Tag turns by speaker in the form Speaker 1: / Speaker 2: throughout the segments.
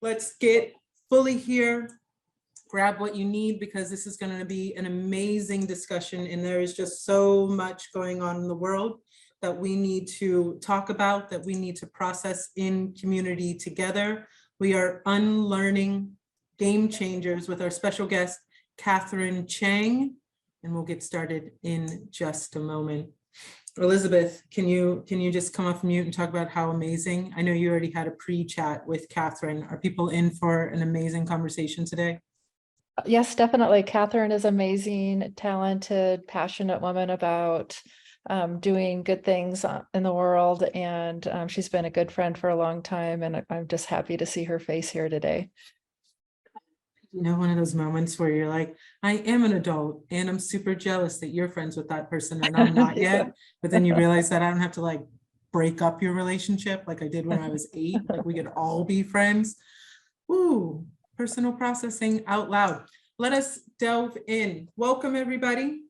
Speaker 1: Let's get fully here. Grab what you need because this is going to be an amazing discussion, and there is just so much going on in the world that we need to talk about, that we need to process in community together. We are unlearning game changers with our special guest, Katherine Cheng, and we'll get started in just a moment. Elizabeth, can you just come off mute and talk about how amazing? I know you already had a pre-chat with Katherine. Are people in for an amazing conversation today?
Speaker 2: Yes, definitely. Katherine is amazing, talented, passionate woman about doing good things in the world. And she's been a good friend for a long time. And I'm just happy to see her face here today.
Speaker 1: You know, one of those moments where you're like, I am an adult and I'm super jealous that you're friends with that person and I'm not
Speaker 2: Yeah.
Speaker 1: yet. But then you realize that I don't have to like break up your relationship like I did when I was 8. Like we could all be friends. Ooh, personal processing out loud. Let us delve in. Welcome, everybody.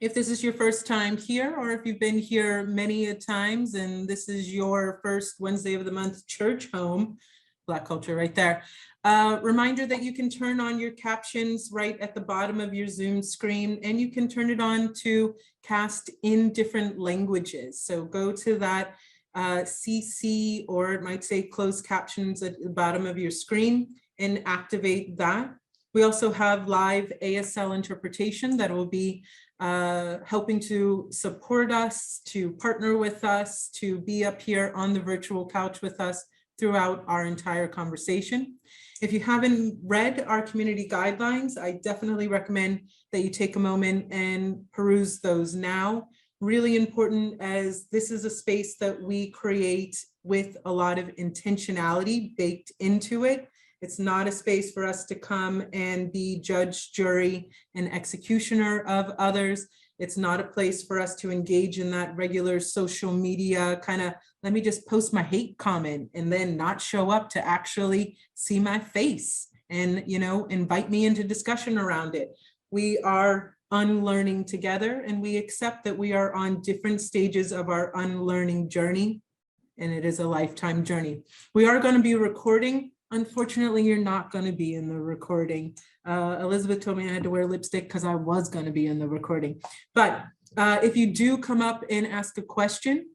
Speaker 1: If this is your first time here, or if you've been here many a times and this is your first Wednesday of the month church home, Black culture right there. Reminder that you can turn on your captions right at the bottom of your Zoom screen, and you can turn it on to cast in different languages. So go to that CC, or it might say closed captions at the bottom of your screen, and activate that. We also have live ASL interpretation that will be helping to support us, to partner with us, to be up here on the virtual couch with us throughout our entire conversation. If you haven't read our community guidelines, I definitely recommend that you take a moment and peruse those now. Really important, as this is a space that we create with a lot of intentionality baked into it. It's not a space for us to come and be judge, jury, and executioner of others. It's not a place for us to engage in that regular social media kind of, let me just post my hate comment and then not show up to actually see my face and, you know, invite me into discussion around it. We are unlearning together, and we accept that we are on different stages of our unlearning journey, and it is a lifetime journey. We are going to be recording. Unfortunately, you're not going to be in the recording. Elizabeth told me I had to wear lipstick because I was going to be in the recording. But if you do come up and ask a question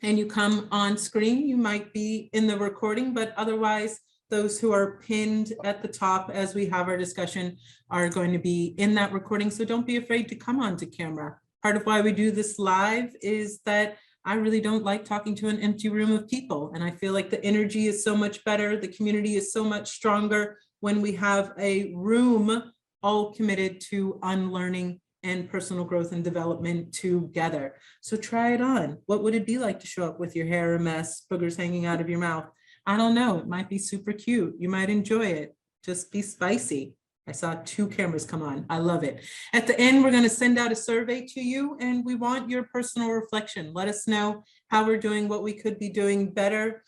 Speaker 1: and you come on screen, you might be in the recording, but otherwise, those who are pinned at the top as we have our discussion are going to be in that recording. So don't be afraid to come onto camera. Part of why we do this live is that I really don't like talking to an empty room of people. And I feel like the energy is so much better. The community is so much stronger when we have a room all committed to unlearning and personal growth and development together. So try it on. What would it be like to show up with your hair a mess, boogers hanging out of your mouth? I don't know. It might be super cute. You might enjoy it. Just be spicy. I saw 2 cameras come on. I love it. At the end, we're going to send out a survey to you, and we want your personal reflection. Let us know how we're doing, what we could be doing better.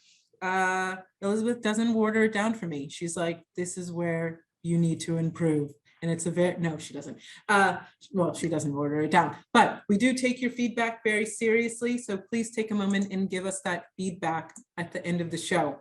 Speaker 1: Elizabeth doesn't water it down for me. She's like, this is where you need to improve. And it's a very, no, she doesn't. Well, she doesn't water it down, but we do take your feedback very seriously. So please take a moment and give us that feedback at the end of the show.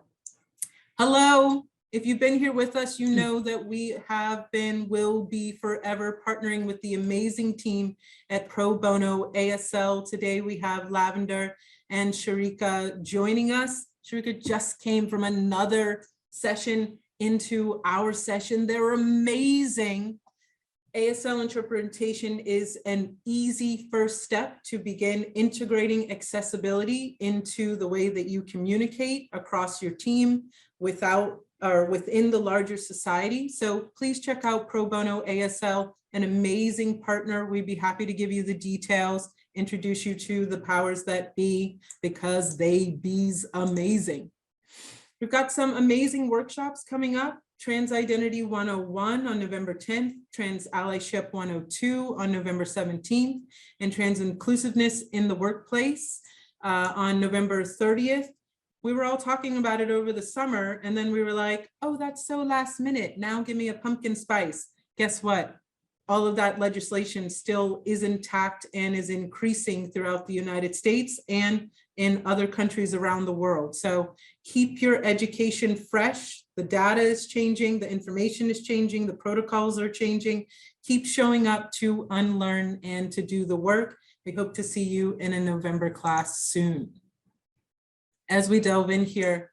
Speaker 1: Hello. If you've been here with us, you know that we have been, will be forever partnering with the amazing team at Pro Bono ASL. Today we have Lavender and Sharika joining us. Sharika just came from another session into our session. They're amazing. ASL interpretation is an easy first step to begin integrating accessibility into the way that you communicate across your team without or within the larger society. So please check out Pro Bono ASL, an amazing partner. We'd be happy to give you the details, introduce you to the powers that be, because they be's amazing. We've got some amazing workshops coming up. Trans Identity 101 on November 10th, Trans Allyship 102 on November 17th, and Trans Inclusiveness in the Workplace on November 30th. We were all talking about it over the summer, and then we were like, oh, that's so last minute. Now give me a pumpkin spice. Guess what? all of that legislation still is intact and is increasing throughout the United States and in other countries around the world. So keep your education fresh. The data is changing, the information is changing, the protocols are changing. Keep showing up to unlearn and to do the work. We hope to see you in a November class soon. As we delve in here,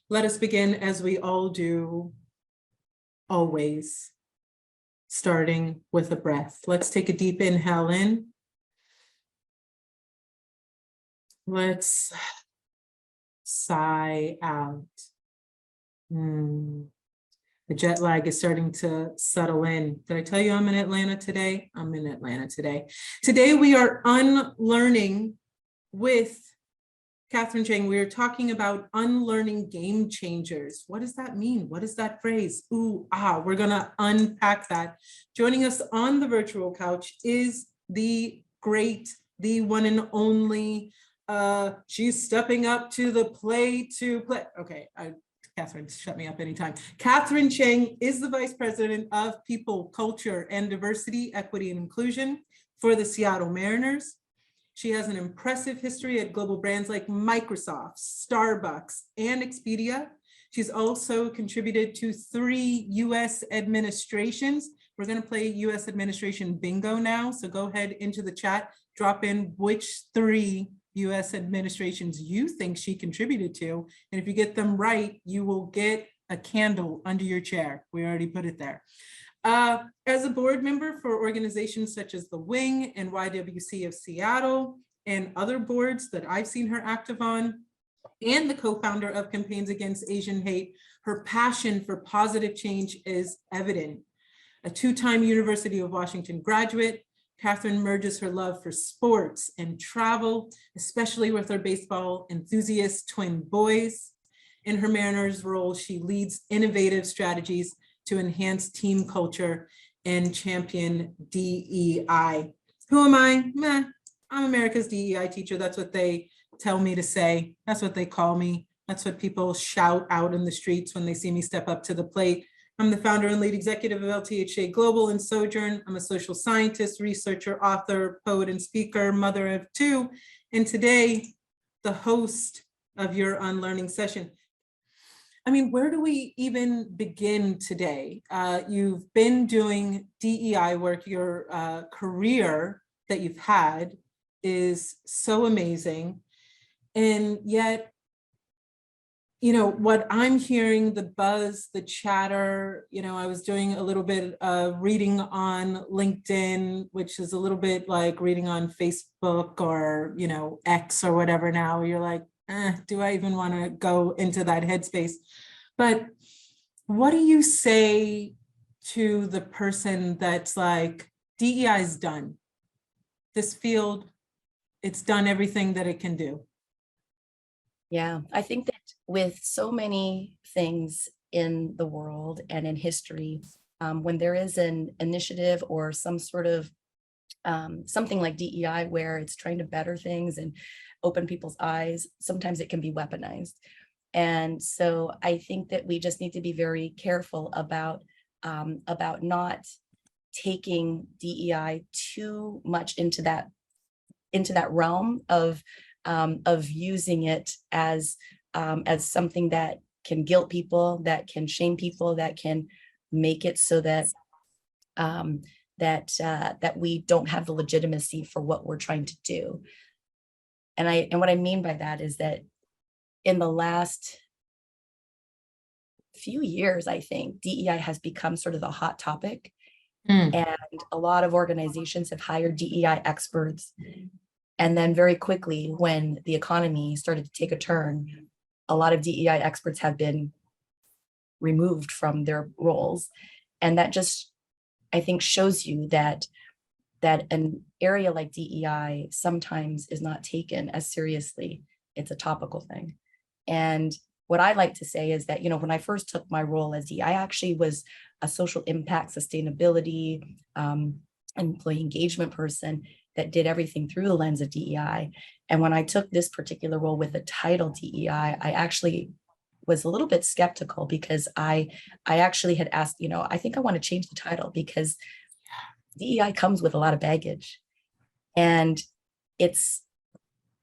Speaker 1: let us begin as we all do, always, starting with a breath. Let's take a deep inhale in. Let's sigh out. The jet lag is starting to settle in. Did I tell you I'm in Atlanta today? I'm in Atlanta today. Today we are unlearning with Katherine Cheng. We are talking about unlearning game changers. What does that mean? What is that phrase? Ooh, we're gonna unpack that. Joining us on the virtual couch is the great, the one and only, she's stepping up to the plate to play. Okay, Katherine, shut me up anytime. Katherine Cheng is the Vice President of People, Culture, and Diversity, Equity, and Inclusion for the Seattle Mariners. She has an impressive history at global brands like Microsoft, Starbucks, and Expedia. She's also contributed to 3 US administrations. We're going to play US administration bingo now. So go ahead into the chat, drop in which 3 US administrations you think she contributed to. And if you get them right, you will get a candle under your chair. We already put it there. As a board member for organizations such as the Wing and YWC of Seattle and other boards that I've seen her active on, and the co-founder of Campaigns Against Asian Hate, her passion for positive change is evident. A 2-time University of Washington graduate, Katherine merges her love for sports and travel, especially with her baseball enthusiast twin boys. In her Mariners role, she leads innovative strategies to enhance team culture and champion DEI. Who am I? Meh, I'm America's DEI teacher. That's what they tell me to say. That's what they call me. That's what people shout out in the streets when they see me step up to the plate. I'm the founder and lead executive of LTHA Global and Sojourn. I'm a social scientist, researcher, author, poet, and speaker, mother of 2, and today, the host of your unlearning session. I mean, where do we even begin today? You've been doing DEI work. Your career that you've had is so amazing. And yet, you know, what I'm hearing, the buzz, the chatter, you know, I was doing a little bit of reading on LinkedIn, which is a little bit like reading on Facebook or, you know, X or whatever now. You're like, do I even want to go into that headspace? But what do you say to the person that's like, DEI is done. This field, it's done everything that it can do.
Speaker 3: Yeah, I think that with so many things in the world and in history, when there is an initiative or some sort of something like DEI where it's trying to better things and open people's eyes, sometimes it can be weaponized. And so I think that we just need to be very careful about not taking DEI too much into that realm of using it as something that can guilt people, that can shame people, that can make it so that that we don't have the legitimacy for what we're trying to do. And what I mean by that is that in the last few years, I think DEI has become sort of the hot topic. And a lot of organizations have hired DEI experts. And then very quickly, when the economy started to take a turn, a lot of DEI experts have been removed from their roles. And that just, I think, shows you that an area like DEI sometimes is not taken as seriously. It's a topical thing. And what I like to say is that, you know, when I first took my role as DEI, I actually was a social impact, sustainability, employee engagement person that did everything through the lens of DEI. And when I took this particular role with the title DEI, I actually was a little bit skeptical because I actually had asked, you know, I think I want to change the title because DEI comes with a lot of baggage, and it's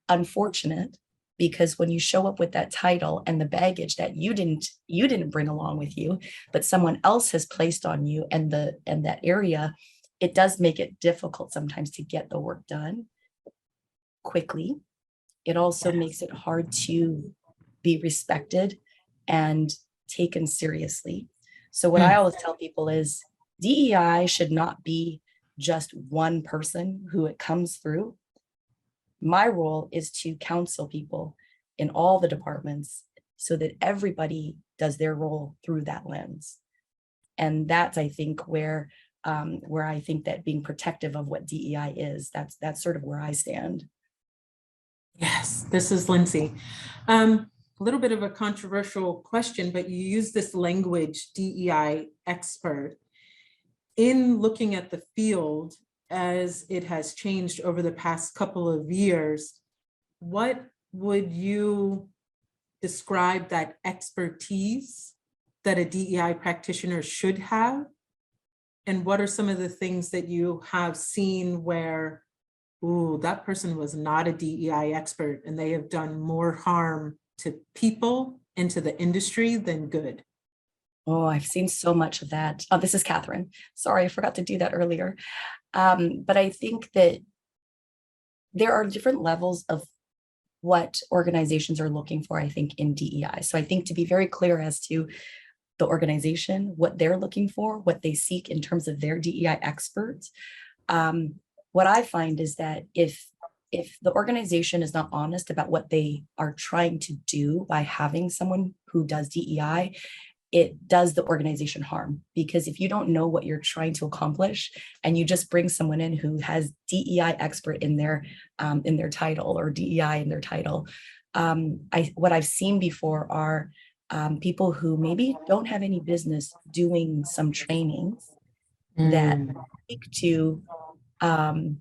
Speaker 3: unfortunate because when you show up with that title and the baggage that you didn't bring along with you, but someone else has placed on you, and that area, it does make it difficult sometimes to get the work done quickly. It also makes it hard to be respected and taken seriously. So what I always tell people is DEI should not be just one person who it comes through. My role is to counsel people in all the departments so that everybody does their role through that lens. And that's, I think, where I think that being protective of what DEI is, that's sort of where I stand.
Speaker 1: Yes, this is Lindsey. A little bit of a controversial question, but you use this language, DEI expert. In looking at the field as it has changed over the past couple of years, what would you describe that expertise that a DEI practitioner should have? And what are some of the things that you have seen where, ooh, that person was not a DEI expert and they have done more harm to people and to the industry than good?
Speaker 3: Oh, I've seen so much of that. Oh, this is Katherine. Sorry, I forgot to do that earlier. But I think that there are different levels of what organizations are looking for, I think, in DEI. So I think to be very clear as to the organization, what they're looking for, what they seek in terms of their DEI experts. What I find is that if the organization is not honest about what they are trying to do by having someone who does DEI, it does the organization harm. Because if you don't know what you're trying to accomplish and you just bring someone in who has DEI expert in their title, or DEI in their title, what I've seen before are people who maybe don't have any business doing some trainings that speak to, I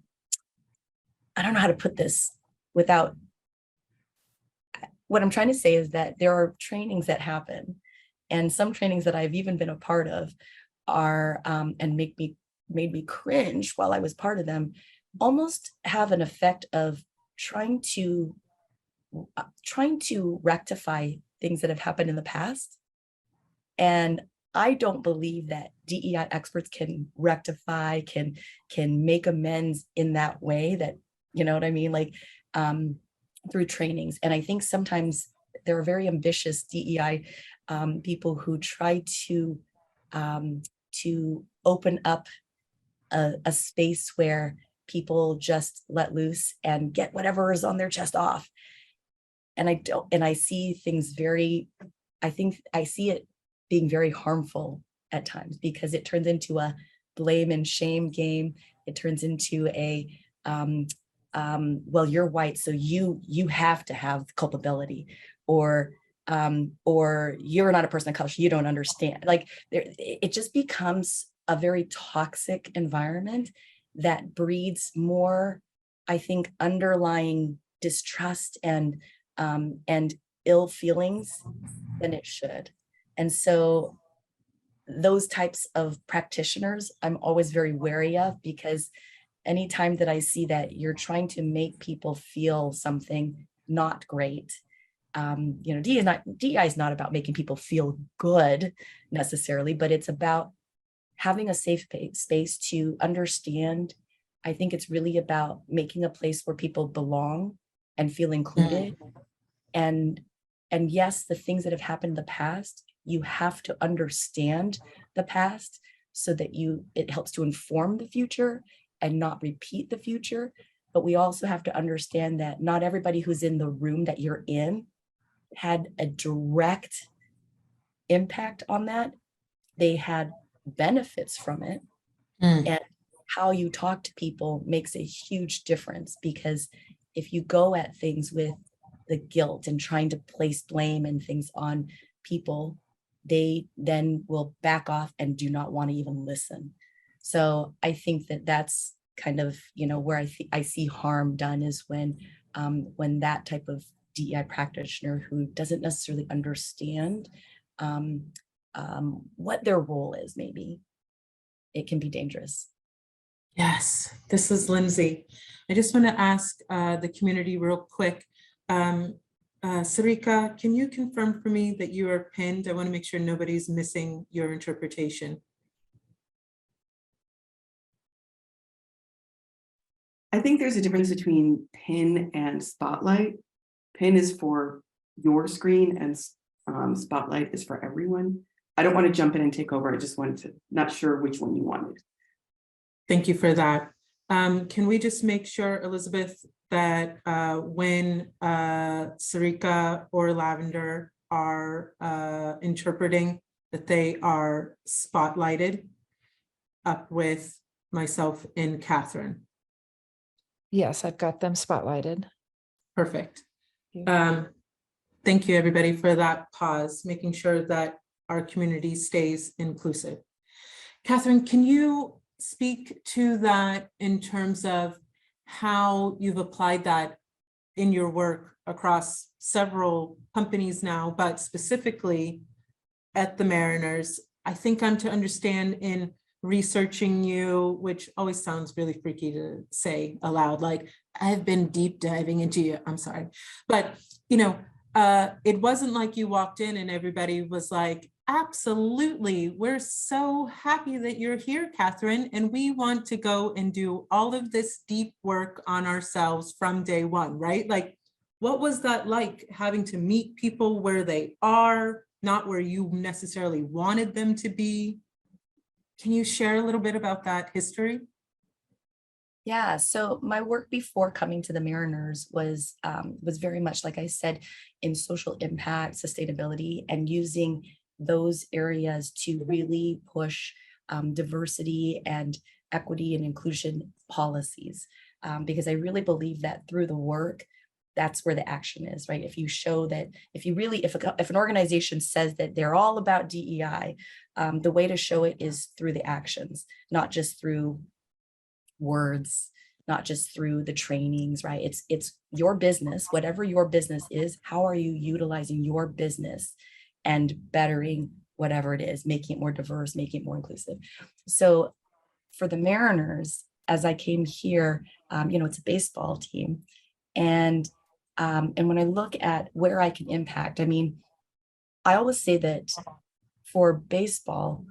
Speaker 3: don't know how to put this without, what I'm trying to say is that there are trainings that happen, and some trainings that I've even been a part of are, and made me cringe while I was part of them, almost have an effect of trying to rectify things that have happened in the past. And I don't believe that DEI experts can rectify, can make amends in that way, that, you know what I mean? Like, through trainings. And I think sometimes there are very ambitious DEI people who try to open up a space where people just let loose and get whatever is on their chest off. And I see things I see it being very harmful at times, because it turns into a blame and shame game. It turns into a, well, you're white, so you have to have culpability, or you're not a person of color, so you don't understand. Like, it just becomes a very toxic environment that breeds more, I think, underlying distrust and ill feelings than it should. And so those types of practitioners, I'm always very wary of, because anytime that I see that you're trying to make people feel something not great, DEI is not about making people feel good necessarily, but it's about having a safe space to understand. I think it's really about making a place where people belong and feel included. And yes, the things that have happened in the past, you have to understand the past so that it helps to inform the future and not repeat the future. But we also have to understand that not everybody who's in the room that you're in had a direct impact on that. They had benefits from it. And how you talk to people makes a huge difference, because if you go at things with the guilt and trying to place blame and things on people, they then will back off and do not want to even listen. So I think that that's kind of, where I see harm done, is when that type of DEI practitioner who doesn't necessarily understand what their role is, maybe it can be dangerous.
Speaker 1: Yes, this is Lindsay. I just want to ask the community real quick. Sarika, can you confirm for me that you are pinned? I want to make sure nobody's missing your interpretation.
Speaker 4: I think there's a difference between pin and spotlight. Pin is for your screen and spotlight is for everyone. I don't want to jump in and take over. I just wanted to, not sure which one you wanted.
Speaker 1: Thank you for that. Can we just make sure, Elizabeth, that when Sarika or Lavender are interpreting, that they are spotlighted up with myself and Katherine?
Speaker 2: Yes, I've got them spotlighted.
Speaker 1: Perfect.
Speaker 2: Thank you.
Speaker 1: Thank you, everybody, for that pause, making sure that our community stays inclusive. Katherine, can you speak to that in terms of how you've applied that in your work across several companies now, but specifically at the Mariners? I think I'm to understand in researching you, which always sounds really freaky to say aloud, like I've been deep diving into you. I'm sorry, but you know, it wasn't like you walked in and everybody was like, absolutely, we're so happy that you're here, Katherine, and we want to go and do all of this deep work on ourselves from day one, right? Like, what was that like, having to meet people where they are, not where you necessarily wanted them to be? Can you share a little bit about that history?
Speaker 3: Yeah, so my work before coming to the Mariners was very much, like I said, in social impact, sustainability, and using those areas to really push diversity and equity and inclusion policies. Because I really believe that through the work, that's where the action is, right? If you show that, if an organization says that they're all about DEI, the way to show it is through the actions, not just through words, not just through the trainings, right? It's your business, whatever your business is, how are you utilizing your business and bettering whatever it is, making it more diverse, making it more inclusive. So for the Mariners, as I came here, it's a baseball team. And when I look at where I can impact, I mean, I always say that for baseball,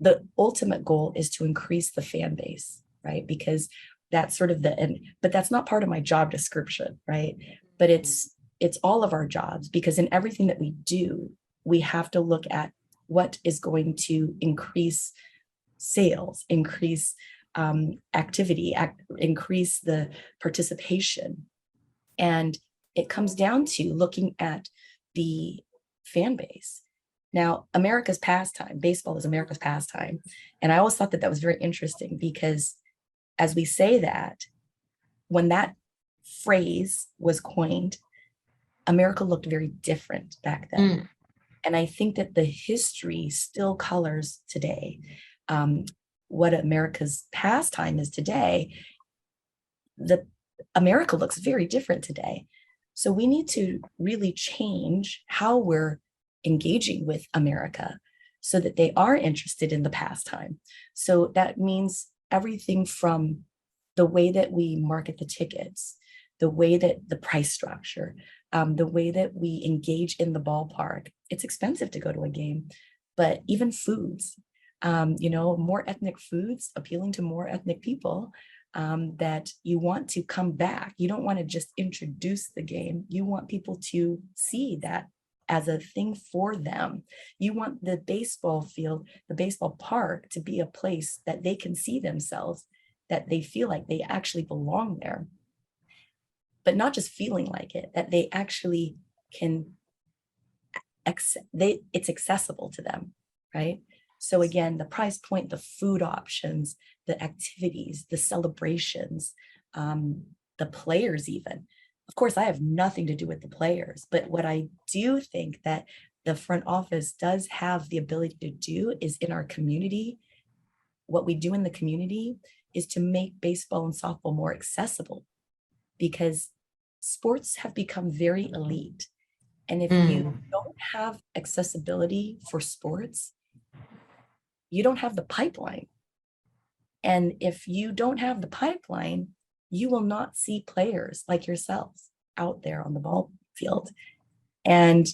Speaker 3: the ultimate goal is to increase the fan base, right? Because that's sort of but that's not part of my job description, right? But it's all of our jobs, because in everything that we do, we have to look at what is going to increase sales, increase activity, increase the participation. And it comes down to looking at the fan base. Now, America's pastime, baseball is America's pastime. And I always thought that was very interesting, because as we say that, when that phrase was coined, America looked very different back then. And I think that the history still colors today. What America's pastime is today, America looks very different today. So we need to really change how we're engaging with America so that they are interested in the pastime. So that means everything from the way that we market the tickets, the way that the price structure, the way that we engage in the ballpark. It's expensive to go to a game, but even foods, more ethnic foods, appealing to more ethnic people, that you want to come back. You don't want to just introduce the game. You want people to see that as a thing for them. You want the baseball field, the baseball park, to be a place that they can see themselves, that they feel like they actually belong there. But not just feeling like it, that they actually can, it's accessible to them, right? So again, the price point, the food options, the activities, the celebrations, the players even. Of course, I have nothing to do with the players, but what I do think that the front office does have the ability to do is in our community, what we do in the community is to make baseball and softball more accessible, because sports have become very elite. And if you don't have accessibility for sports, you don't have the pipeline. And if you don't have the pipeline, you will not see players like yourselves out there on the ball field. And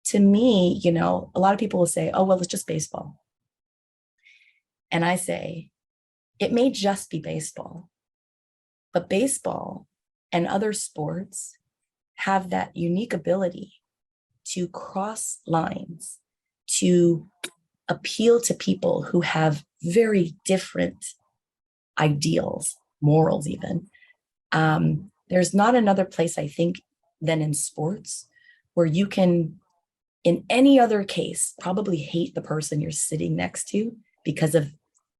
Speaker 3: to me, you know, a lot of people will say, oh, well, it's just baseball. And I say, it may just be baseball, but baseball and other sports have that unique ability to cross lines, to appeal to people who have very different ideals, morals even. There's not another place, I think, than in sports where you can, in any other case, probably hate the person you're sitting next to because of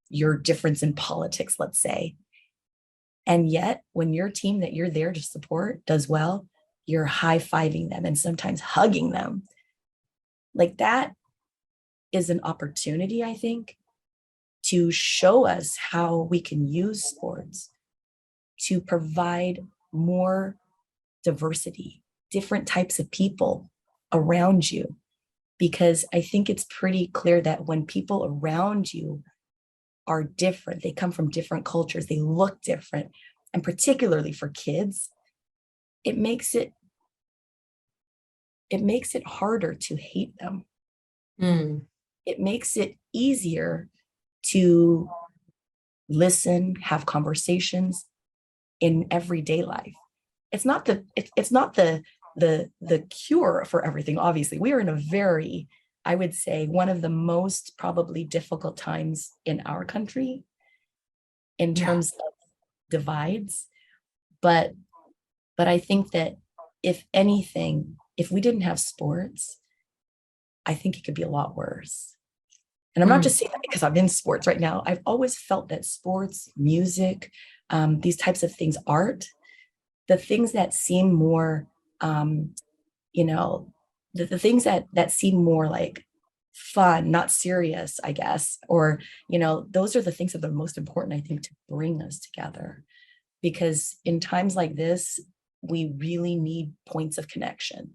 Speaker 3: your difference in politics, let's say. And yet, when your team that you're there to support does well, you're high-fiving them and sometimes hugging them. Like, that is an opportunity, I think, to show us how we can use sports to provide more diversity, different types of people around you. Because I think it's pretty clear that when people around you are different, they come from different cultures, they look different, and particularly for kids, it makes it harder to hate them. It makes it easier to listen, have conversations in everyday life. It's not the cure for everything. Obviously, we are in a very, I would say, one of the most probably difficult times in our country in terms of divides. But I think that if anything, if we didn't have sports, I think it could be a lot worse. And I'm not just saying that because I'm in sports right now. I've always felt that sports, music, these types of things, art, the things that seem more, you know, the things that seem more like fun, not serious, I guess, or, you know, those are the things that are most important, I think, to bring us together. Because in times like this, we really need points of connection.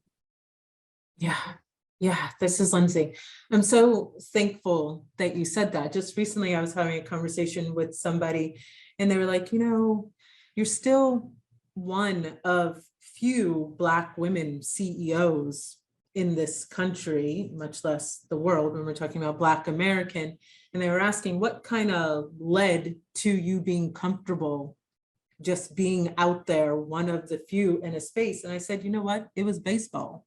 Speaker 1: Yeah, this is Lindsey. I'm so thankful that you said that. Just recently, I was having a conversation with somebody and they were like, you know, you're still one of few Black women CEOs in this country, much less the world, when we're talking about Black American. And they were asking what kind of led to you being comfortable just being out there, one of the few in a space. And I said, you know what? It was baseball.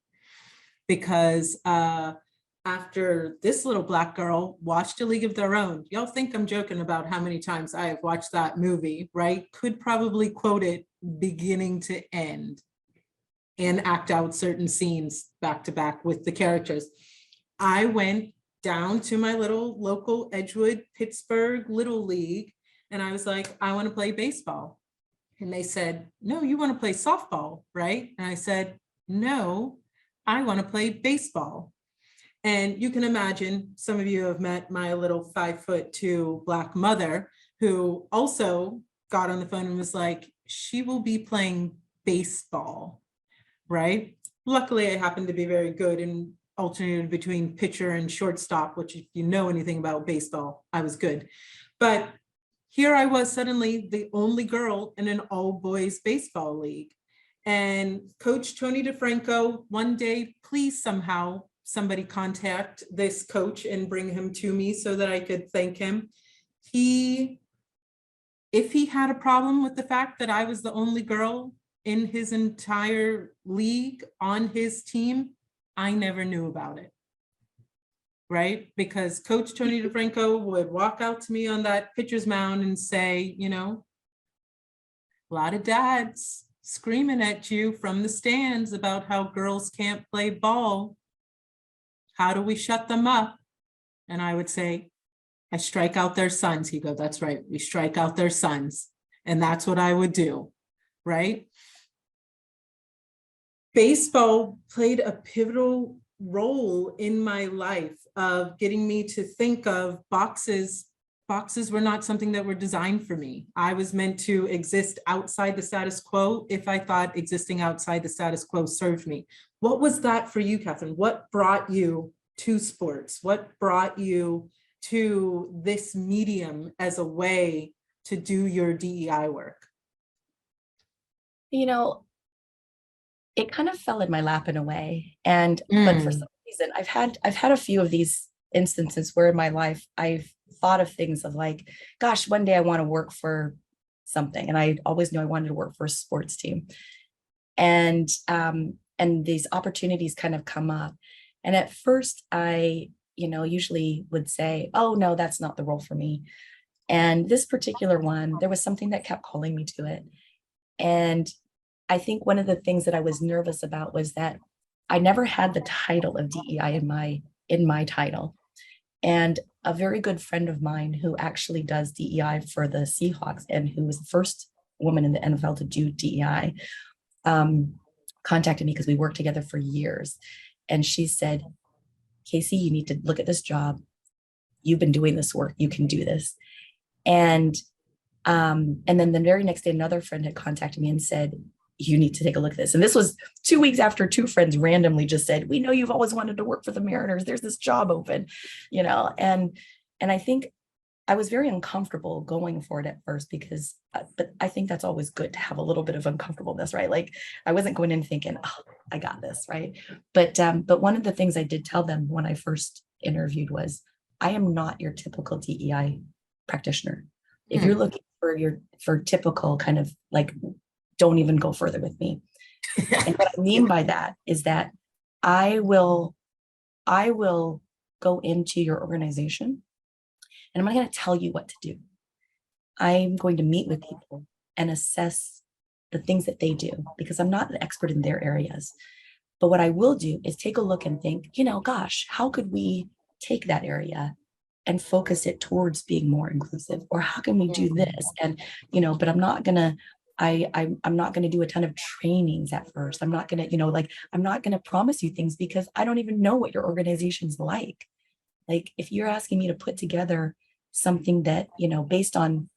Speaker 1: Because after this little Black girl watched A League of Their Own, y'all think I'm joking about how many times I have watched that movie, right? Could probably quote it beginning to end and act out certain scenes back to back with the characters. I went down to my little local Edgewood, Pittsburgh Little League, and I was like, I want to play baseball. And they said, no, you want to play softball, right? And I said, no, I want to play baseball. And you can imagine, some of you have met my little 5'2" Black mother, who also got on the phone and was like, she will be playing baseball, right? Luckily, I happened to be very good and alternated between pitcher and shortstop, which if you know anything about baseball, I was good. But here I was suddenly the only girl in an all boys baseball league. And Coach Tony DeFranco, one day, please somehow somebody contact this coach and bring him to me so that I could thank him. If he had a problem with the fact that I was the only girl in his entire league on his team, I never knew about it, right? Because Coach Tony DeFranco would walk out to me on that pitcher's mound and say, you know, a lot of dads screaming at you from the stands about how girls can't play ball. How do we shut them up? And I would say, I strike out their sons. He'd go, that's right, we strike out their sons. And that's what I would do, right? Baseball played a pivotal role in my life of getting me to think of boxes. Boxes were not something that were designed for me. I was meant to exist outside the status quo if I thought existing outside the status quo served me. What was that for you, Katherine? What brought you to sports? What brought you to this medium as a way to do your DEI work?
Speaker 3: You know, it kind of fell in my lap in a way. And but for some reason, I've had a few of these instances where in my life I've thought of things of like, gosh, one day I want to work for something. And I always knew I wanted to work for a sports team. And these opportunities kind of come up. And at first I, usually would say, oh no, that's not the role for me. And this particular one, there was something that kept calling me to it. And I think one of the things that I was nervous about was that I never had the title of DEI in my title. And a very good friend of mine who actually does DEI for the Seahawks and who was the first woman in the NFL to do DEI, contacted me because we worked together for years. And she said, Casey, you need to look at this job. You've been doing this work. You can do this. And then the very next day, another friend had contacted me and said, you need to take a look at this. And this was 2 weeks after two friends randomly just said, we know you've always wanted to work for the Mariners. There's this job open, and I think I was very uncomfortable going for it at first because, but I think that's always good to have a little bit of uncomfortableness, right? Like I wasn't going in thinking, oh, I got this, right? But one of the things I did tell them when I first interviewed was, I am not your typical DEI practitioner. If you're looking for typical kind of like, don't even go further with me. And what I mean by that is that I will go into your organization and I'm not going to tell you what to do. I'm going to meet with people and assess the things that they do because I'm not an expert in their areas. But what I will do is take a look and think, gosh, how could we take that area and focus it towards being more inclusive? Or how can we do this? And, but I'm not going to, I'm not going to do a ton of trainings at first. I'm not going to, I'm not going to promise you things because I don't even know what your organization's like. Like if you're asking me to put together something that, based on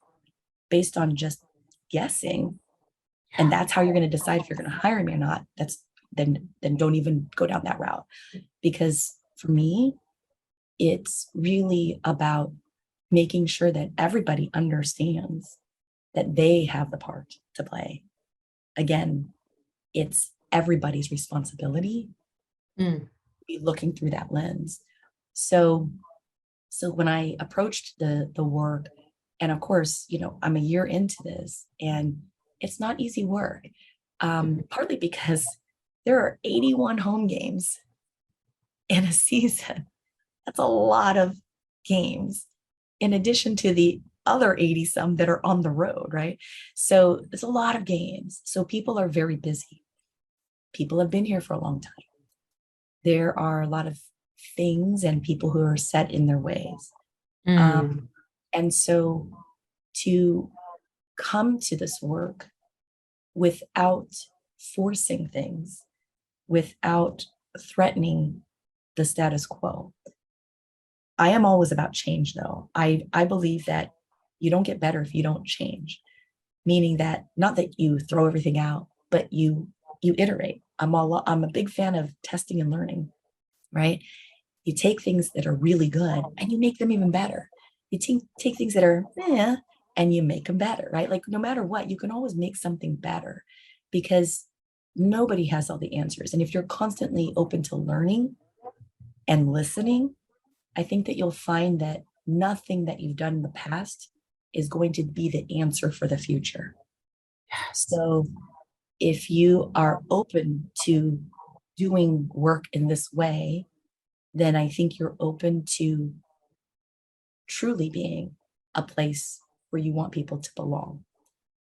Speaker 3: just guessing, and that's how you're going to decide if you're going to hire me or not, then don't even go down that route. Because for me, it's really about making sure that everybody understands that they have the part to play. Again, it's everybody's responsibility to be looking through that lens. So when I approached the work, and of course, I'm a year into this and it's not easy work, partly because there are 81 home games in a season. That's a lot of games in addition to the other 80 some that are on the road, right? So there's a lot of games. So people are very busy. People have been here for a long time. There are a lot of things and people who are set in their ways. And so to come to this work without forcing things, without threatening the status quo. I am always about change, though. I believe that you don't get better if you don't change, meaning that not that you throw everything out, but you iterate. I'm a big fan of testing and learning, right? You take things that are really good and you make them even better. You take things that are and you make them better, right? Like no matter what, you can always make something better because nobody has all the answers. And if you're constantly open to learning and listening, I think that you'll find that nothing that you've done in the past is going to be the answer for the future. So if you are open to doing work in this way, then I think you're open to truly being a place where you want people to belong.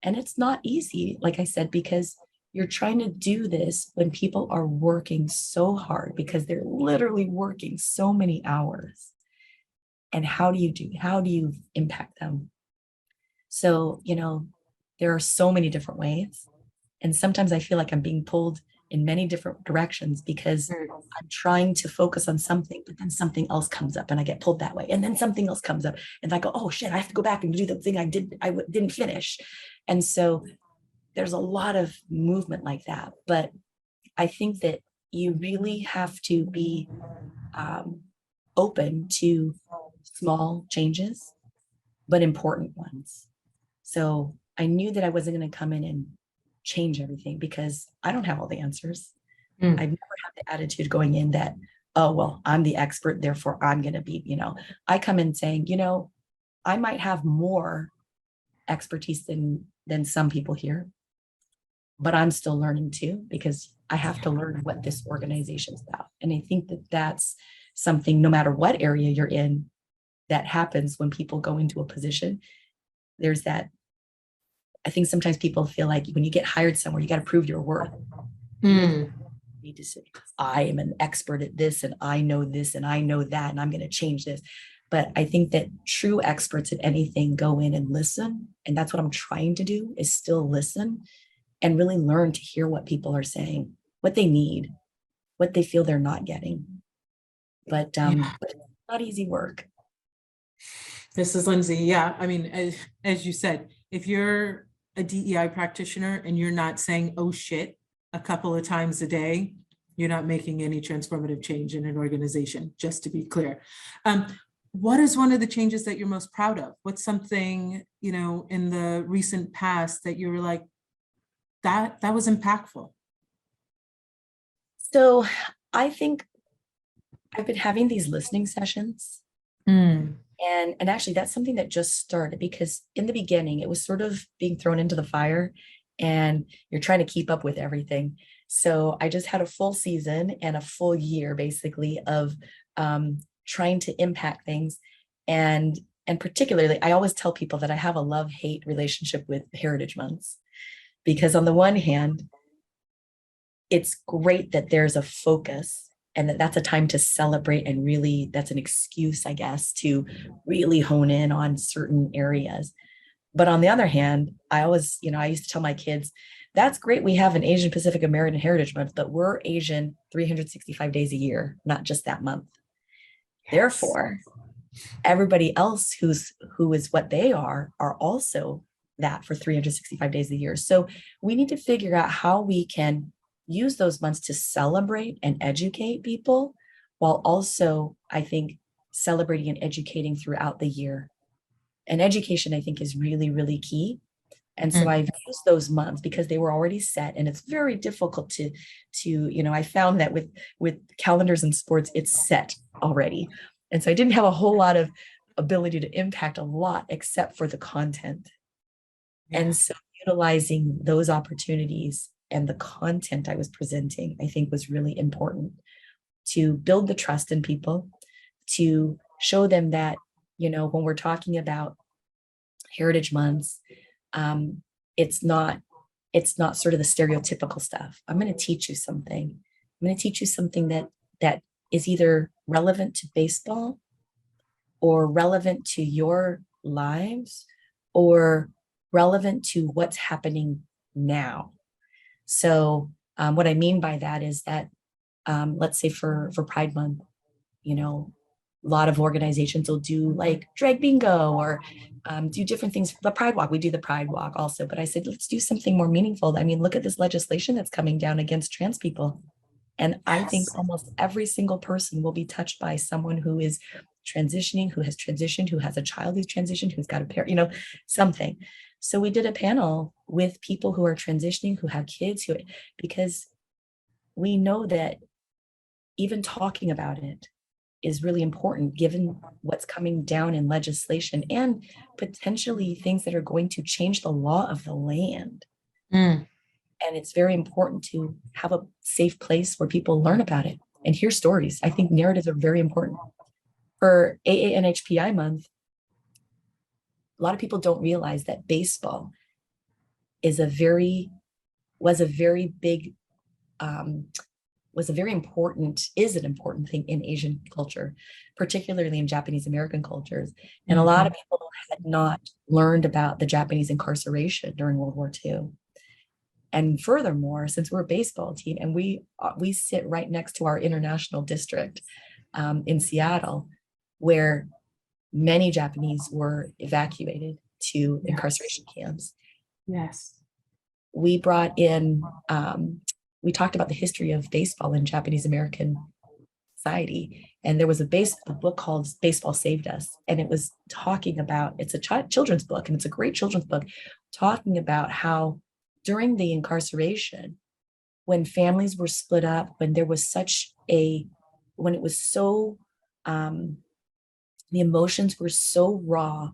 Speaker 3: And it's not easy, like I said, because you're trying to do this when people are working so hard because they're literally working so many hours. And how do you impact them? So, there are so many different ways. And sometimes I feel like I'm being pulled in many different directions because I'm trying to focus on something, but then something else comes up and I get pulled that way. And then something else comes up and I go, oh shit, I have to go back and do the thing I didn't finish. And so there's a lot of movement like that. But I think that you really have to be open to small changes, but important ones. So I knew that I wasn't going to come in and change everything because I don't have all the answers.
Speaker 1: Mm.
Speaker 3: I've never had the attitude going in that, oh, well, I'm the expert, therefore I'm going to be, I come in saying, I might have more expertise than some people here, but I'm still learning too, because I have to learn what this organization is about. And I think that that's something, no matter what area you're in, that happens when people go into a position. There's that, I think sometimes people feel like when you get hired somewhere, you got to prove your worth.
Speaker 1: Mm.
Speaker 3: You need to say, I am an expert at this, and I know this, and I know that, and I'm going to change this. But I think that true experts at anything go in and listen. And that's what I'm trying to do, is still listen and really learn to hear what people are saying, what they need, what they feel they're not getting. But it's not easy work.
Speaker 1: This is Lindsay. Yeah, I mean, as you said, if you're a DEI practitioner and you're not saying, oh shit, a couple of times a day, you're not making any transformative change in an organization, just to be clear. What is one of the changes that you're most proud of? What's something, in the recent past that you were like, that was impactful?
Speaker 3: So I think I've been having these listening sessions.
Speaker 1: Mm.
Speaker 3: And actually, that's something that just started, because in the beginning, it was sort of being thrown into the fire and you're trying to keep up with everything. So I just had a full season and a full year, basically, of trying to impact things. And particularly, I always tell people that I have a love-hate relationship with Heritage Months, because on the one hand, it's great that there's a focus and that's a time to celebrate, and really that's an excuse, I guess, to really hone in on certain areas. But on the other hand, I always, I used to tell my kids, that's great, we have an Asian Pacific American Heritage Month, but we're Asian 365 days a year, not just that month. Yes. Therefore, everybody else who is what they are also that for 365 days a year. So we need to figure out how we can use those months to celebrate and educate people, while also, I think, celebrating and educating throughout the year. And education, I think, is really, really key. And so I've used those months because they were already set, and it's very difficult to I found that with calendars and sports, it's set already. And so I didn't have a whole lot of ability to impact a lot except for the content. Yeah. And so utilizing those opportunities and the content I was presenting, I think, was really important to build the trust in people, to show them that, when we're talking about Heritage Months, it's not sort of the stereotypical stuff. I'm going to teach you something. I'm going to teach you something that is either relevant to baseball or relevant to your lives or relevant to what's happening now. So what I mean by that is that, let's say for Pride Month, a lot of organizations will do like drag bingo or do different things. The Pride Walk, we do the Pride Walk also. But I said, let's do something more meaningful. I mean, look at this legislation that's coming down against trans people. And I think almost every single person will be touched by someone who is transitioning, who has transitioned, who has a child who's transitioned, who's got a parent, something. So we did a panel with people who are transitioning, who have kids, because we know that even talking about it is really important given what's coming down in legislation and potentially things that are going to change the law of the land. And it's very important to have a safe place where people learn about it and hear stories. I think narratives are very important. For AANHPI month, a lot of people don't realize that baseball is an important thing in Asian culture, particularly in Japanese American cultures. And a lot of people had not learned about the Japanese incarceration during World War II. And furthermore, since we're a baseball team and we sit right next to our international district in Seattle, where many Japanese were evacuated to incarceration camps.
Speaker 1: Yes.
Speaker 3: We brought in, we talked about the history of baseball in Japanese American society. And there was a book called Baseball Saved Us. And it was talking about, it's a children's book, and it's a great children's book, talking about how during the incarceration, when families were split up, when there was when it was so, the emotions were so raw.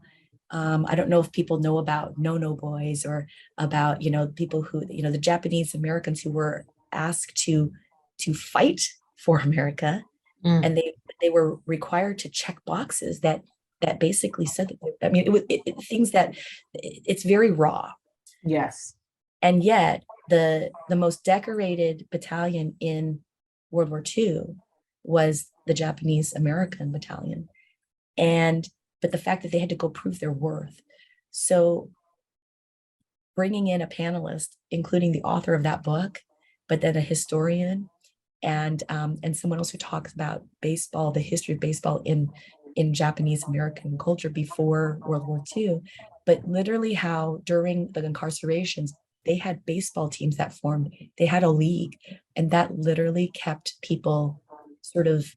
Speaker 3: I don't know if people know about no-no boys, or about, people who, the Japanese Americans who were asked to fight for America. And they were required to check boxes that basically said that, I mean, things that it's very raw.
Speaker 1: Yes.
Speaker 3: And yet the most decorated battalion in World War II was the Japanese American battalion. But the fact that they had to go prove their worth. So bringing in a panelist, including the author of that book, but then a historian and someone else who talks about baseball, the history of baseball in Japanese American culture before World War II, but literally how during the incarcerations, they had baseball teams that formed, they had a league, and that literally kept people sort of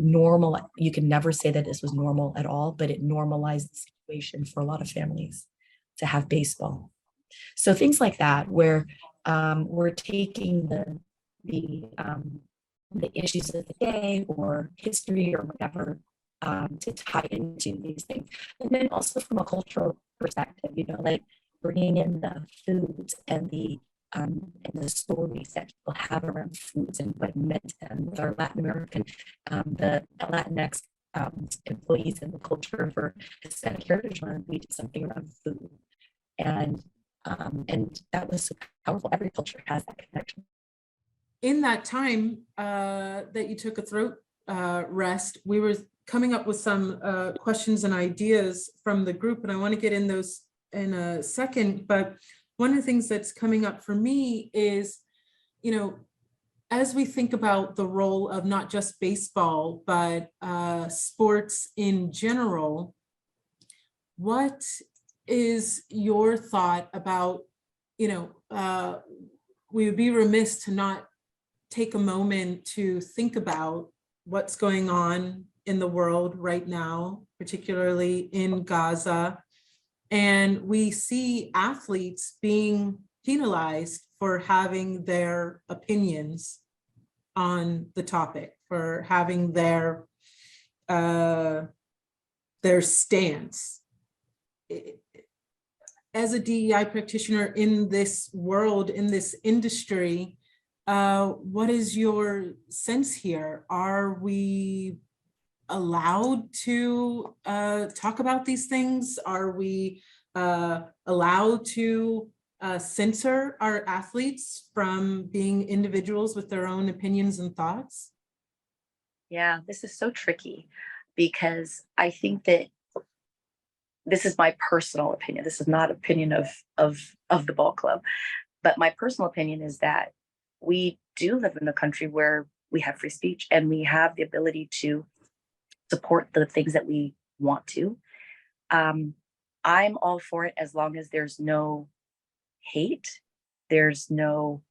Speaker 3: normal. You can never say that this was normal at all, but it normalized the situation for a lot of families to have baseball. So things like that, where we're taking the issues of the day or history or whatever to tie into these things. And then also from a cultural perspective, like bringing in the foods and the stories that people have around foods and what it meant to them. With our Latin American, the Latinx employees in the culture for Hispanic Heritage Month, we did something around food. And that was so powerful. Every culture has that connection.
Speaker 1: In that time that you took a throat rest, we were coming up with some questions and ideas from the group, and I want to get in those in a second. But one of the things that's coming up for me is, as we think about the role of not just baseball, but sports in general, what is your thought about, we would be remiss to not take a moment to think about what's going on in the world right now, particularly in Gaza. And we see athletes being penalized for having their opinions on the topic, for having their stance. As a DEI practitioner in this world, in this industry, what is your sense here? Are we allowed to talk about these things? Are we allowed to censor our athletes from being individuals with their own opinions and thoughts?
Speaker 5: Yeah, this is so tricky, because I think that this is my personal opinion. This is not opinion of the ball club, but my personal opinion is that we do live in a country where we have free speech and we have the ability to support the things that we want to. I'm all for it as long as there's no hate, there's no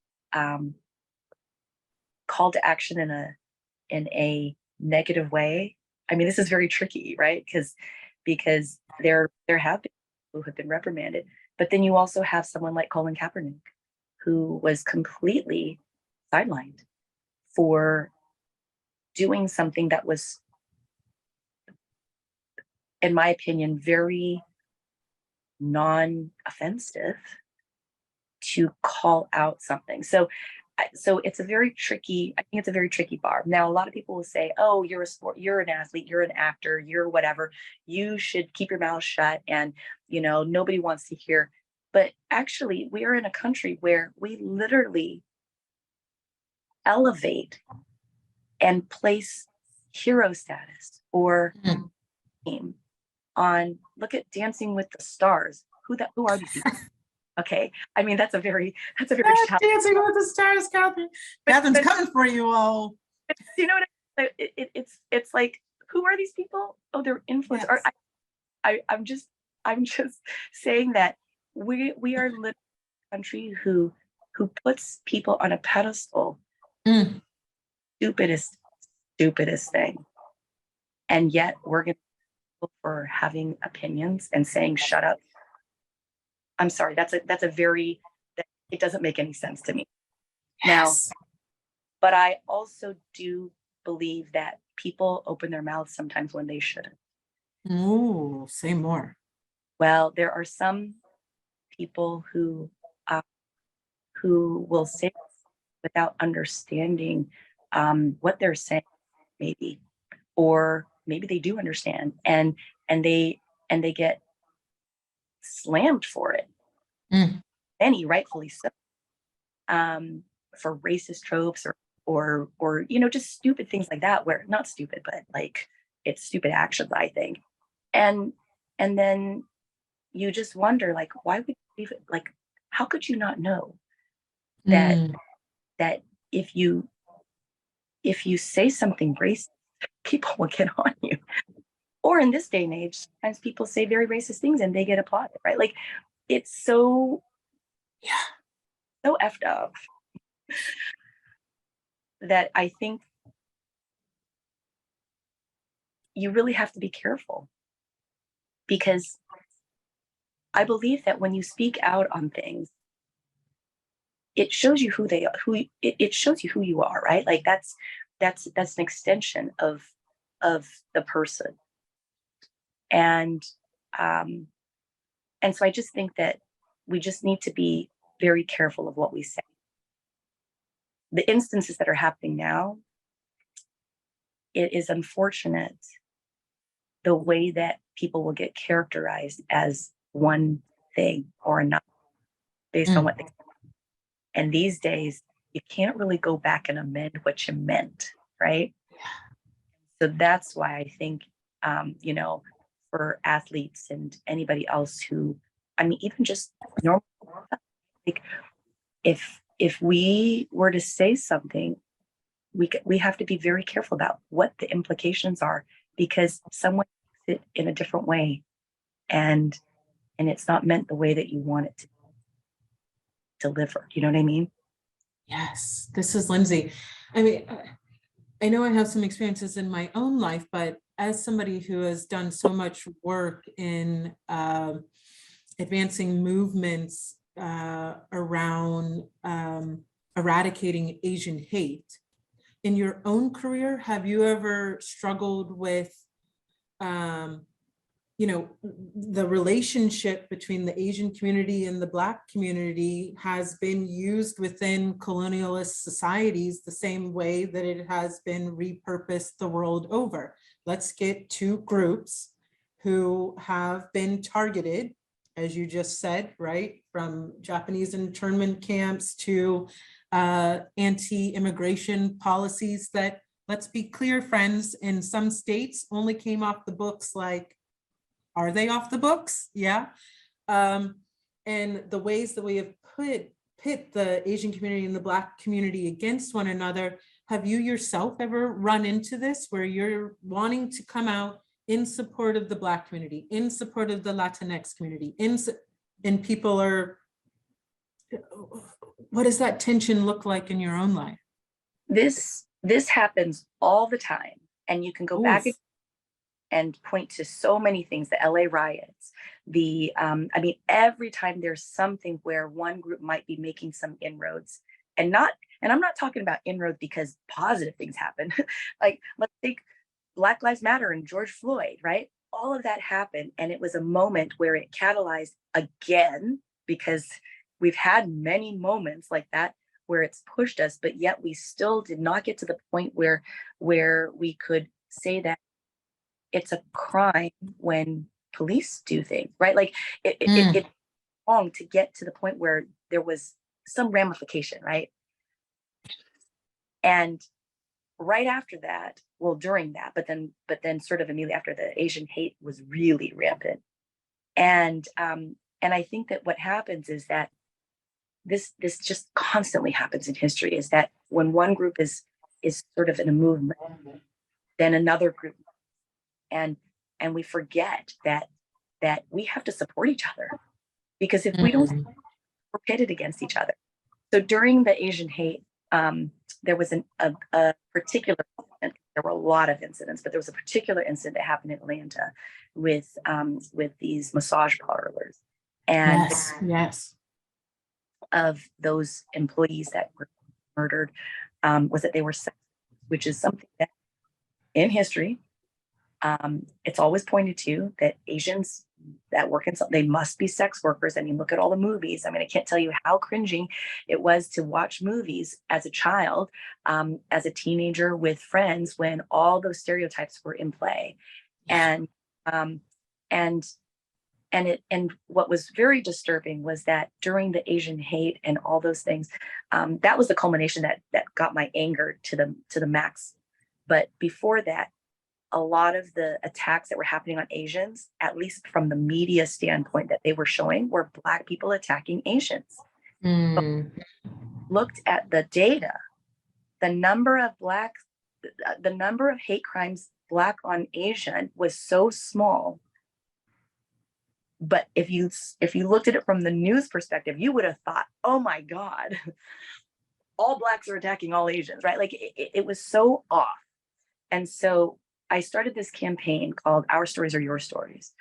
Speaker 5: call to action in a negative way. I mean, this is very tricky, right? Because there have been people who have been reprimanded, but then you also have someone like Colin Kaepernick, who was completely sidelined for doing something that was, in my opinion, very non-offensive, to call out something. So it's a very tricky, I think it's a very tricky bar. Now, a lot of people will say, oh, you're an athlete, you're an actor, you're whatever, you should keep your mouth shut, and nobody wants to hear. But actually, we are in a country where we literally elevate and place hero status or name on, look at Dancing with the Stars. Who are these people? Okay, I mean, that's a very
Speaker 1: Dancing with the Stars, Katherine. Katherine's coming for you all.
Speaker 5: You know what it's like, who are these people? Oh, they're influencers. Yes. I'm just saying that we are living in a country who puts people on a pedestal. Stupidest stupidest thing. And yet we're going to for having opinions and saying, shut up. I'm sorry. It doesn't make any sense to me.
Speaker 1: Yes.
Speaker 5: Now, but I also do believe that people open their mouths sometimes when they shouldn't.
Speaker 1: Ooh, say more.
Speaker 5: Well, there are some people who will say without understanding what they're saying, maybe, or maybe they do understand, and they get slammed for it. Many rightfully so, for racist tropes or just stupid things like that, where not stupid, but like it's stupid actions, I think. And then you just wonder, like, why would you even, like, how could you not know that that if you say something racist, people will get on you? Or in this day and age, sometimes people say very racist things and they get applauded, right? Like, it's so effed up that I think you really have to be careful, because I believe that when you speak out on things, it shows you who they are, it shows you who you are, right? Like that's an extension of the person. And so I just think that we just need to be very careful of what we say. The instances that are happening now, it is unfortunate the way that people will get characterized as one thing or another based on what they. And these days, you can't really go back and amend what you meant, right? So that's why I think, for athletes and anybody else who, I mean, even just normal, like if we were to say something, we have to be very careful about what the implications are, because someone takes it in a different way, and it's not meant the way that you want it to deliver. You know what I mean?
Speaker 1: Yes, this is Lindsey. I mean, I know I have some experiences in my own life, but as somebody who has done so much work in advancing movements around eradicating Asian hate, in your own career, have you ever struggled with the relationship between the Asian community and the Black community has been used within colonialist societies the same way that it has been repurposed the world over? Let's get two groups who have been targeted, as you just said, right? From Japanese internment camps to anti-immigration policies that, let's be clear, friends, in some states only came off the books like, are they off the books? Yeah. And the ways that we have pit the Asian community and the Black community against one another. Have you yourself ever run into this, where you're wanting to come out in support of the Black community, in support of the Latinx community, and people are, what does that tension look like in your own life? This
Speaker 5: happens all the time. And you can go back and point to so many things, the LA riots, every time there's something where one group might be making some inroads, and I'm not talking about inroads because positive things happen. Like, let's take Black Lives Matter and George Floyd, right? All of that happened. And it was a moment where it catalyzed again, because we've had many moments like that where it's pushed us, but yet we still did not get to the point where we could say that it's a crime when police do things, right? Like it's wrong to get to the point where there was some ramification, right? And right after that, well, during that, but then sort of immediately after, the Asian hate was really rampant. And I think that what happens is that this just constantly happens in history, is that when one group is sort of in a movement, then another group, and we forget that we have to support each other, because if we don't, we're pitted against each other. So during the Asian hate, there was a particular incident. There were a lot of incidents, but there was a particular incident that happened in Atlanta with these massage parlors, and
Speaker 1: Yes.
Speaker 5: of those employees that were murdered was that they were sex, which is something that in history it's always pointed to, that Asians that work in something, they must be sex workers. I mean, look at all the movies. I mean, I can't tell you how cringing it was to watch movies as a child, as a teenager with friends, when all those stereotypes were in play. And and what was very disturbing was that during the Asian hate and all those things, that was the culmination that got my anger to the max. But before that, a lot of the attacks that were happening on Asians, at least from the media standpoint that they were showing, were Black people attacking Asians. Looked at the data, the number of hate crimes Black on Asian was so small. But if you looked at it from the news perspective, you would have thought, oh my God, all Blacks are attacking all Asians, right? Like it was so off. And so I started this campaign called Our Stories Are Your Stories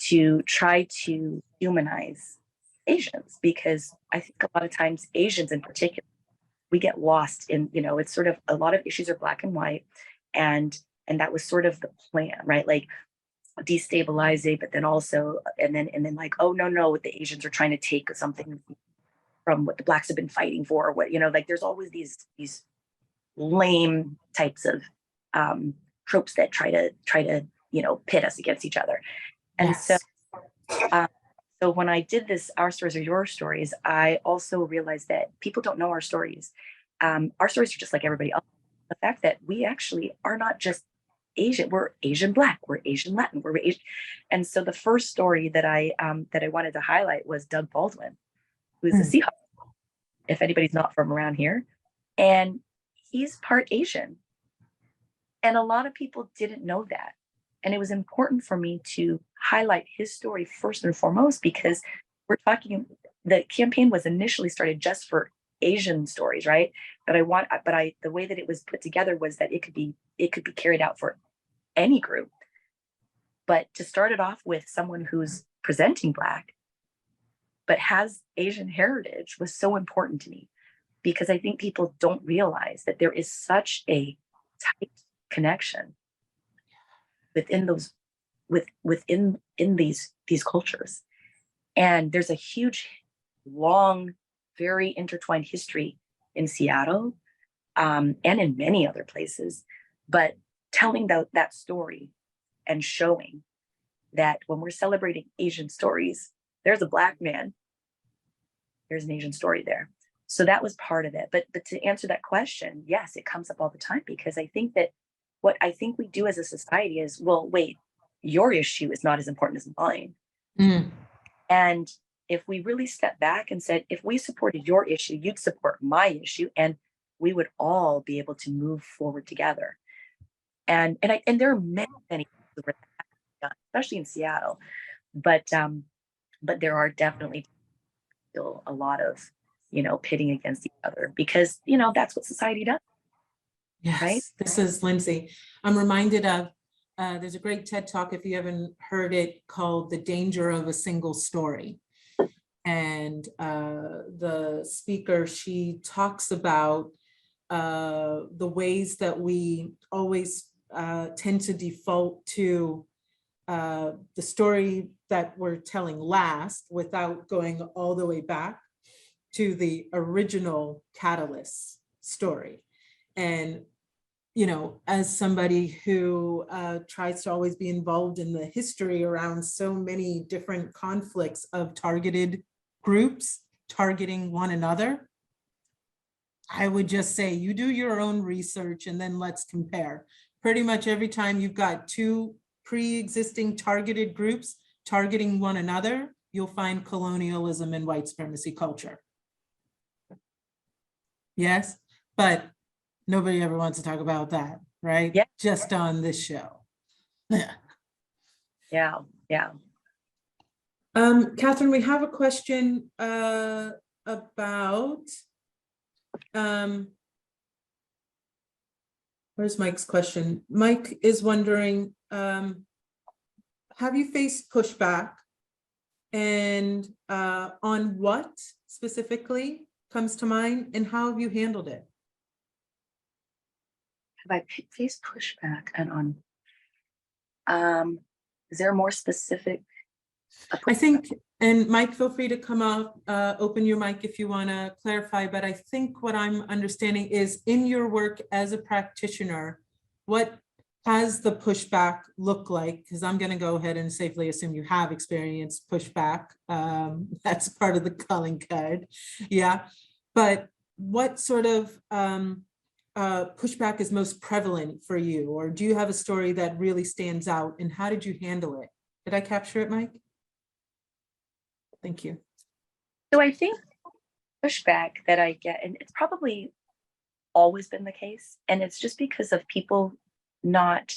Speaker 5: to try to humanize Asians, because I think a lot of times Asians in particular, we get lost in, it's sort of, a lot of issues are black and white, and that was sort of the plan, right? Like destabilize it, but then also, and then like, oh no, the Asians are trying to take something from what the Blacks have been fighting for, or what, like there's always these lame types of tropes that try to pit us against each other. And so when I did this Our Stories Are Your Stories, I also realized that people don't know our stories. Our stories are just like everybody else. The fact that we actually are not just Asian, we're Asian Black, we're Asian Latin, we're Asian. And so the first story that I wanted to highlight was Doug Baldwin, who is a Seahawk, if anybody's not from around here. And he's part Asian. And a lot of people didn't know that. And it was important for me to highlight his story first and foremost, because the campaign was initially started just for Asian stories, right? But the way that it was put together was that it could be carried out for any group. But to start it off with someone who's presenting Black, but has Asian heritage, was so important to me, because I think people don't realize that there is such a tight connection within these cultures, and there's a huge, long, very intertwined history in Seattle, and in many other places. But telling that story and showing that when we're celebrating Asian stories, there's a Black man, there's an Asian story there. So that was part of it. But to answer that question, yes, it comes up all the time, because I think that what I think we do as a society is, well, wait, your issue is not as important as mine. And if we really step back and said, if we supported your issue, you'd support my issue, and we would all be able to move forward together. And there are many places where that done, especially in Seattle. But there are definitely still a lot of, pitting against each other, because, that's what society does.
Speaker 1: Yes,
Speaker 5: right?
Speaker 1: This is Lindsey. I'm reminded of, there's a great TED Talk, if you haven't heard it, called The Danger of a Single Story. And the speaker, she talks about the ways that we always tend to default to the story that we're telling last, without going all the way back to the original catalyst story. And as somebody who tries to always be involved in the history around so many different conflicts of targeted groups targeting one another, I would just say you do your own research and then let's compare. Pretty much every time you've got two pre-existing targeted groups targeting one another, you'll find colonialism and white supremacy culture. Yes, but nobody ever wants to talk about that, right?
Speaker 5: Yeah.
Speaker 1: Just on this show.
Speaker 5: Yeah.
Speaker 1: Katherine, we have a question about Where's Mike's question? Mike is wondering, have you faced pushback, and on what specifically comes to mind, and how have you handled it?
Speaker 5: Have I faced pushback and on, is there a more specific?
Speaker 1: I think, and Mike, feel free to come up, open your mic if you want to clarify, but I think what I'm understanding is in your work as a practitioner, what has the pushback look like? Because I'm going to go ahead and safely assume you have experienced pushback. That's part of the calling card. Yeah. But what sort of pushback is most prevalent for you? Or do you have a story that really stands out, and how did you handle it? Did I capture it, Mike? Thank you.
Speaker 5: So I think pushback that I get, and it's probably always been the case, and it's just because of people not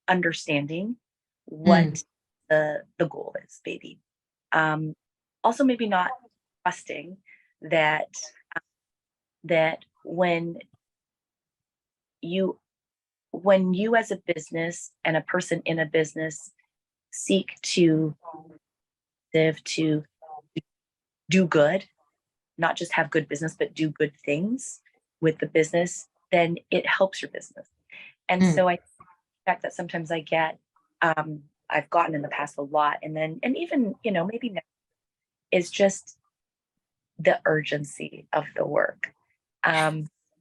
Speaker 5: understanding what the goal is, maybe. Also maybe not trusting that that when you as a business and a person in a business seek to do good, not just have good business, but do good things with the business, then it helps your business. And so I fact that sometimes I get, I've gotten in the past a lot, and even, maybe now, is just the urgency of the work.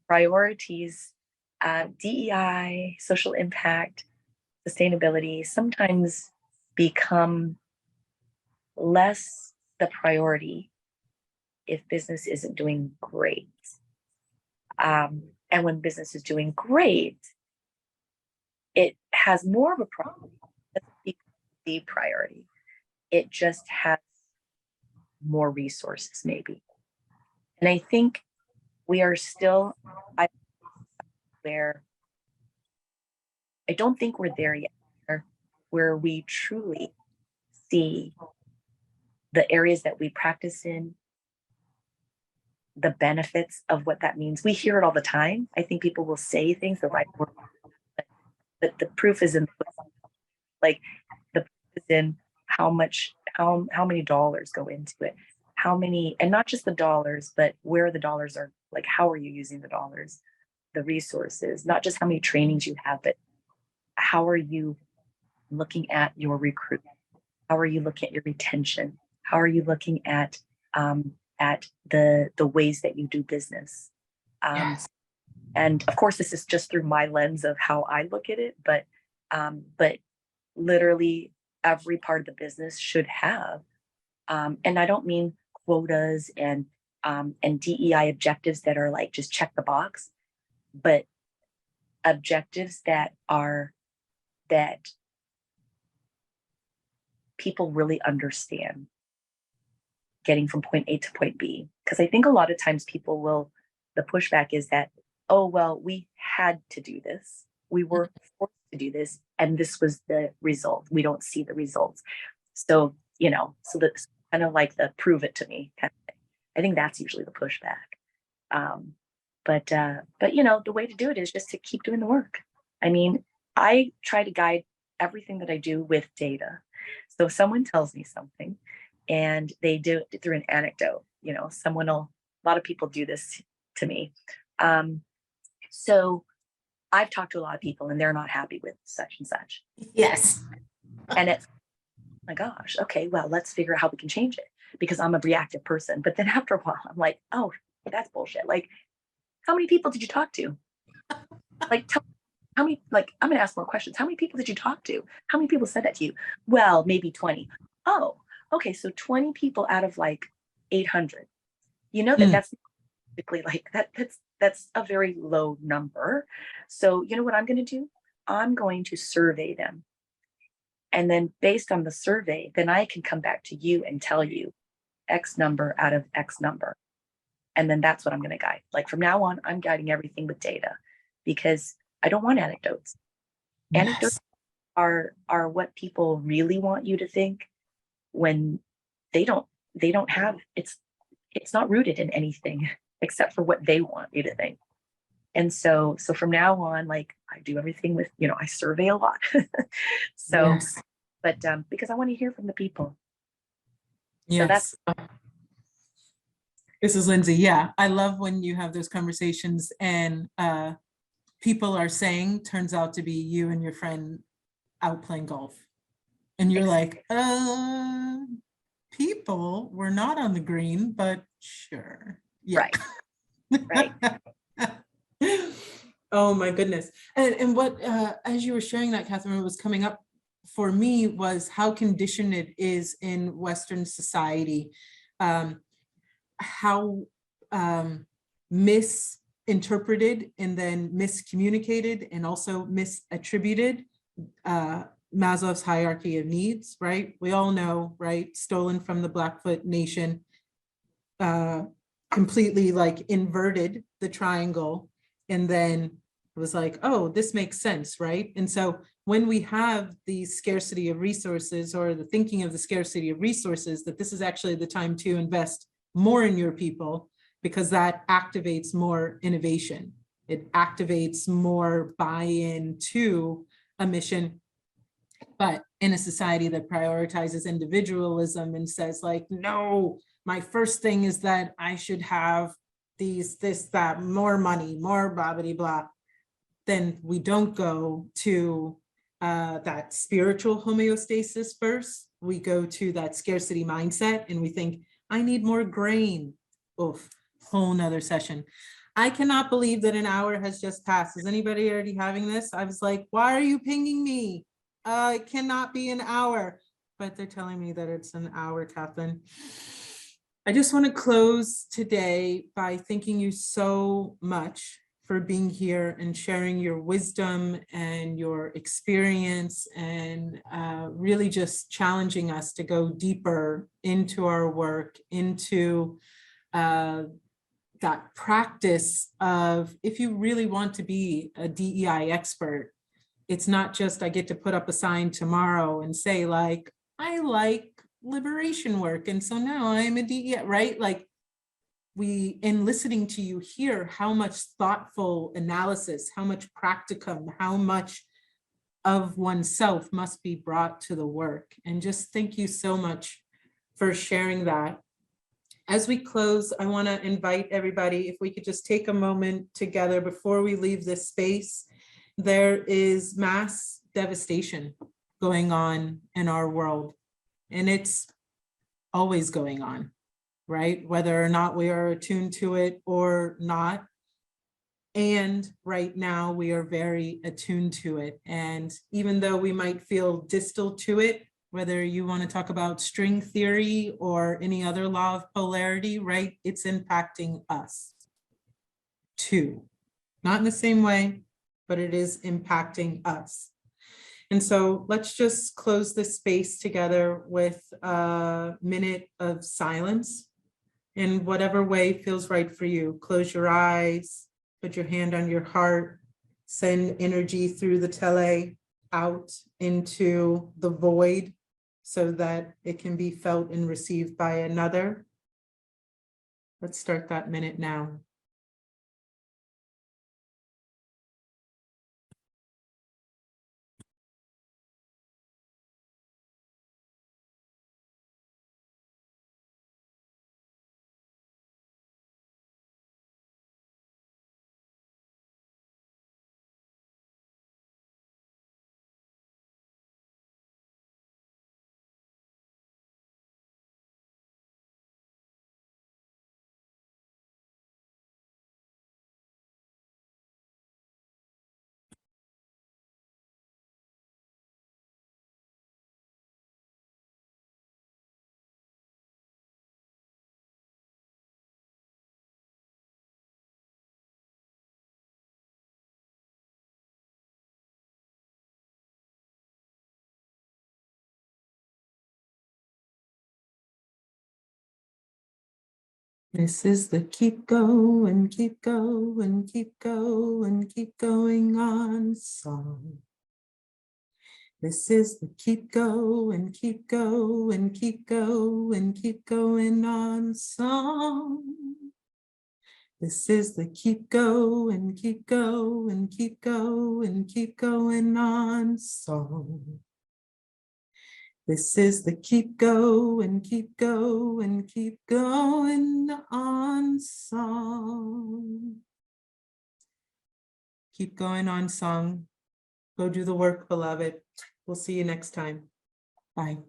Speaker 5: Priorities, DEI, social impact, sustainability sometimes become less the priority if business isn't doing great. And when business is doing great, it has more of a problem. It's the priority. It just has more resources, maybe. And I think we are still where I don't think we're there yet, where we truly see the areas that we practice in, the benefits of what that means. We hear it all the time. I think people will say things the right word, but the proof is in the proof is in how many dollars go into it, how many, and not just the dollars, but where the dollars are, like how are you using the dollars, the resources, not just how many trainings you have, but how are you looking at your recruitment? How are you looking at your retention? How are you looking at the ways that you do business?
Speaker 1: Yes.
Speaker 5: And of course, this is just through my lens of how I look at it, but literally every part of the business should have, and I don't mean quotas and DEI objectives that are like just check the box, but objectives that people really understand, getting from point A to point B. Because I think a lot of times the pushback is that, oh, well, we had to do this. We were forced to do this. And this was the result. We don't see the results. So, so that's kind of like the prove it to me kind of thing. I think that's usually the pushback. But the way to do it is just to keep doing the work. I mean, I try to guide everything that I do with data. So if someone tells me something and they do it through an anecdote, a lot of people do this to me. So I've talked to a lot of people and they're not happy with such and such.
Speaker 1: Yes.
Speaker 5: And it's, oh my gosh, okay, well, let's figure out how we can change it, because I'm a reactive person. But then after a while, I'm like, oh, that's bullshit. Like, how many people did you talk to? Like, how many, like, I'm going to ask more questions. How many people did you talk to? How many people said that to you? Well, maybe 20. Oh, okay. So 20 people out of like 800, that's basically like that's a very low number. So you know what I'm going to do? I'm going to survey them. And then based on the survey, then I can come back to you and tell you X number out of X number. And then that's what I'm going to guide. Like from now on, I'm guiding everything with data, because I don't want anecdotes.
Speaker 1: Yes.
Speaker 5: Anecdotes are what people really want you to think, when they don't have, it's not rooted in anything except for what they want you to think. And so from now on, like I do everything with, I survey a lot. So,
Speaker 1: Yes.
Speaker 5: but because I want to hear from the people.
Speaker 1: Yes.
Speaker 5: So that's
Speaker 1: This is Lindsay. Yeah, I love when you have those conversations and people are saying, turns out to be you and your friend out playing golf. And you're like, people were not on the green, but sure. Yeah.
Speaker 5: right.
Speaker 1: Oh my goodness. And what, as you were sharing that, Katherine, what was coming up for me was how conditioned it is in Western society. How misinterpreted and then miscommunicated and also misattributed Maslow's hierarchy of needs, right? We all know, right? Stolen from the Blackfoot Nation, completely like inverted the triangle, and then it was like, oh, this makes sense, right? And so when we have the scarcity of resources, or the thinking of the scarcity of resources, that this is actually the time to invest more in your people, because that activates more innovation. It activates more buy-in to a mission. But in a society that prioritizes individualism and says like, no, my first thing is that I should have these, this, that, more money, more blah, blah, blah, then we don't go to that spiritual homeostasis first. We go to that scarcity mindset and we think, I need more grain. Oof, whole nother session. I cannot believe that an hour has just passed. Is anybody already having this? I was like, why are you pinging me? It cannot be an hour, but they're telling me that it's an hour, Katherine. I just want to close today by thanking you so much for being here and sharing your wisdom and your experience, and really just challenging us to go deeper into our work, into that practice of, if you really want to be a DEI expert, it's not just I get to put up a sign tomorrow and say like, I like liberation work, and so now I'm a DEI, right? Like, we, in listening to you, hear how much thoughtful analysis, how much practicum, how much of oneself must be brought to the work. And just thank you so much for sharing that. As we close, I want to invite everybody, if we could just take a moment together before we leave this space. There is mass devastation going on in our world, and it's always going on, right? Whether or not we are attuned to it or not. And right now we are very attuned to it. And even though we might feel distal to it, whether you want to talk about string theory or any other law of polarity, right? It's impacting us too. Not in the same way, but it is impacting us. And so let's just close this space together with a minute of silence in whatever way feels right for you. Close your eyes, put your hand on your heart, send energy through the tele out into the void so that it can be felt and received by another. Let's start that minute now. This is the keep going, keep going, keep going, keep going on song. This is the keep going, keep going, keep going, keep going on song. This is the keep going, keep going, keep going, keep going on song. This is the keep going, keep going, keep going on song. Keep going on song. Go do the work, beloved. We'll see you next time. Bye.